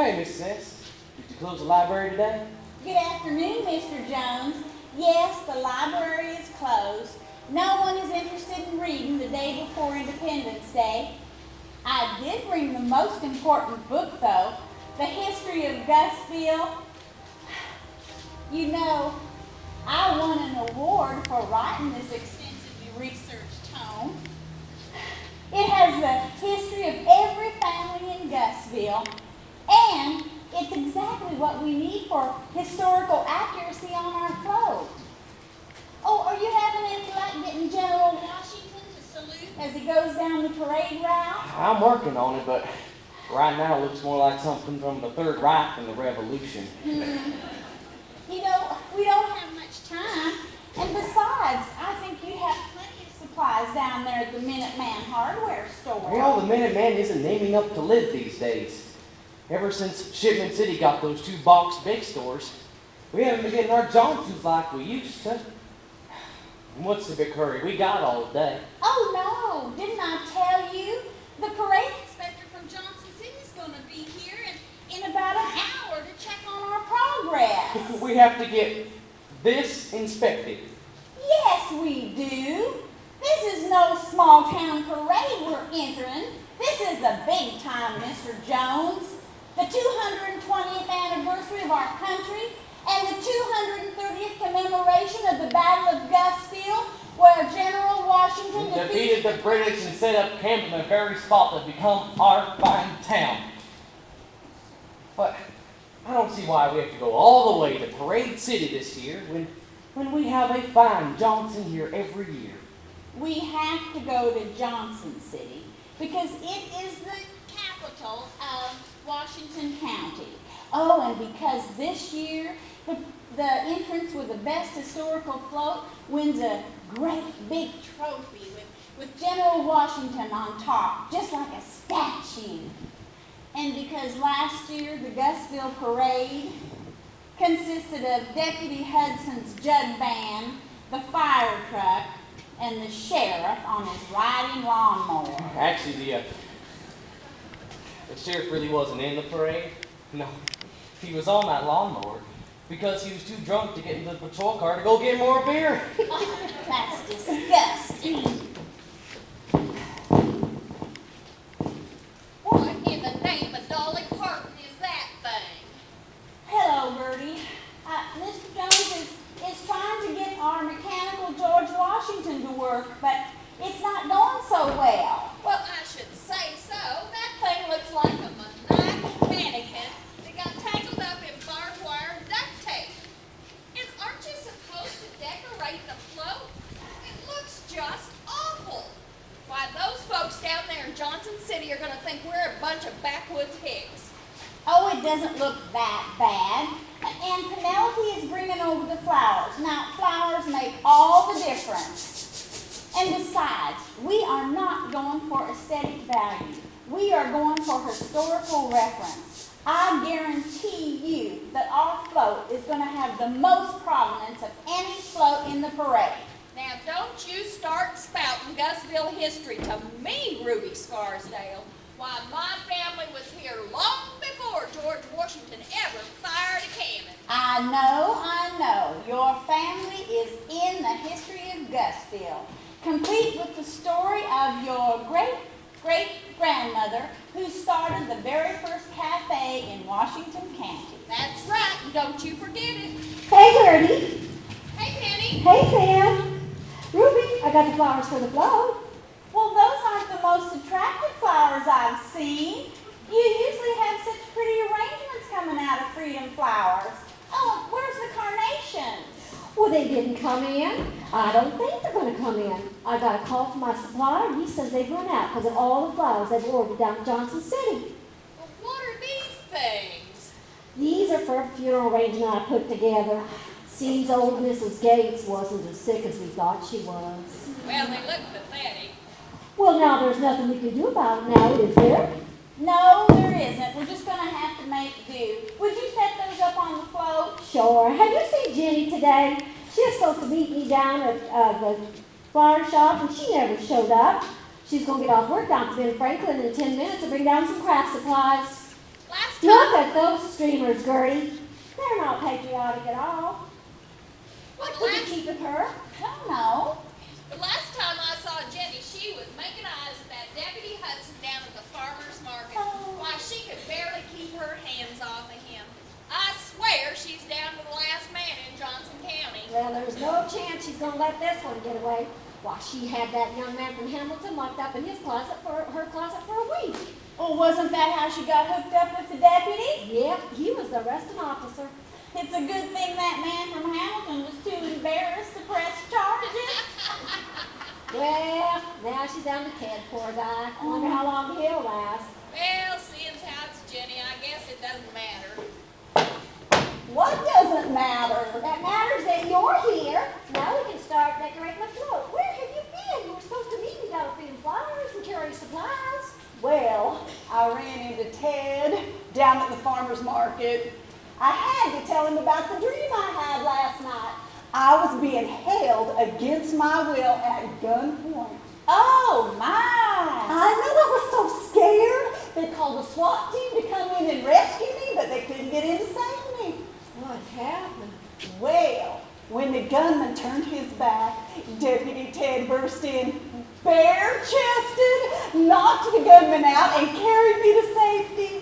Hey, Mrs. S. Did you close the library today? Good afternoon, Mr. Jones. Yes, the library is closed. No one is interested in reading the day before Independence Day. I did bring the most important book, though, the history of Gusville. You know, I won an award for writing this extensively researched tome. It has the history of every family in Gusville, and it's exactly what we need for historical accuracy on our float. Oh, are you having any luck getting General Washington to salute as he goes down the parade route? I'm working on it, but right now it looks more like something from the Third Reich than the Revolution. You know, we don't have much time, and besides, I think you have plenty of supplies down there at the Minuteman hardware store. Well, the Minuteman isn't naming up to live these days. Ever since Shipment City got those 2-box big stores, we haven't been getting our Johnsons like we used to. And what's the big hurry? We got all day. Oh, no. Didn't I tell you? The parade inspector from Johnson City is going to be here in about an hour to check on our progress. We have to get this inspected. Yes, we do. This is no small town parade we're entering. This is the big time, Mr. Jones. The 220th anniversary of our country and the 230th commemoration of the Battle of Gusville, where General Washington defeated the British and set up camp in the very spot that become our fine town. But I don't see why we have to go all the way to Parade City this year when we have a fine Johnson here every year. We have to go to Johnson City because it is the capital of Washington County. Oh, and because this year the entrance with the best historical float wins a great big trophy with General Washington on top, just like a statue. And because last year the Gusville Parade consisted of Deputy Hudson's Judd Band, the fire truck, and the sheriff on his riding lawnmower. Actually, the sheriff really wasn't in the parade. No, he was on that lawnmower because he was too drunk to get into the patrol car to go get more beer. Oh, that's disgusting. What in the name of Dolly Parton is that thing? Hello, Gertie. Mr. Jones is trying to get our mechanical George Washington to work, but it's not going so well. Well, I should say so. That thing looks like a maniacal mannequin that got tangled up in barbed wire and duct tape. And aren't you supposed to decorate the float? It looks just awful. Why, those folks down there in Johnson City are going to think we're a bunch of backwoods pigs. Oh, it doesn't look that bad. And Penelope is bringing over the flowers. Now, flowers make all the difference. And besides, we are not going for aesthetic value. We are going for historical reference. I guarantee you that our float is going to have the most prominence of any float in the parade. Now, don't you start spouting Gusville history to me, Ruby Scarsdale. Why, my family was here long before George Washington ever fired a cannon. I know. Your family is in the history of Gusville, complete with the story of your great-great-grandmother who started the very first cafe in Washington County. That's right, and don't you forget it. Hey, Gertie. Hey, Penny. Hey, Sam. Ruby, I got the flowers for the float. Well, those aren't the most attractive flowers I've seen. You usually have such pretty arrangements coming out of Freedom Flowers. Oh, where's the carnations? Well, they didn't come in. I don't think they're going to come in. I got a call from my supplier, and he says they've run out because of all the flowers they've ordered down in Johnson City. Well, what are these things? These are for a funeral arrangement I put together. Seems old Mrs. Gates wasn't as sick as we thought she was. Well, they look pathetic. Well, now there's nothing we can do about it now, is there? No, there isn't. We're just going to have to make do. Would you set those up on the float? Sure. Have you seen Jenny today? She was supposed to meet me down at the flower shop, and she never showed up. She's going to get off work down to Ben Franklin in 10 minutes to bring down some craft supplies. Last Look at those streamers, Gertie. They're not patriotic at all. Well, What could you keep with her? I don't know. the last time I saw Jenny, she was making eyes at that Deputy Hudson down at the farmer's market. Oh. Why, she could barely keep her hands off of him. I swear she's down to the last man in Johnson County. Well, there's no chance she's gonna let this one get away. Why, she had that young man from Hamilton locked up in his closet her closet for a week. Well, wasn't that how she got hooked up with the deputy? Yep, he was the arresting officer. It's a good thing that man from Hamilton was too embarrassed to press charges. Well, now she's down to Ted, poor guy. I wonder how long he'll last. Well, seeing as how it's Jenny, I guess it doesn't matter. What doesn't matter? That matters that you're here. Now we can start decorating the float. Where have you been? You were supposed to meet me down at feeding flowers and carry supplies. Well, I ran into Ted down at the farmer's market. I had to tell him about the dream I had last night. I was being held against my will at gunpoint. Oh, my! I know, I was so scared. They called the SWAT team to come in and rescue me, but they couldn't get in to save me. What happened? Well, when the gunman turned his back, Deputy Ted burst in, bare-chested, knocked the gunman out, and carried me to safety.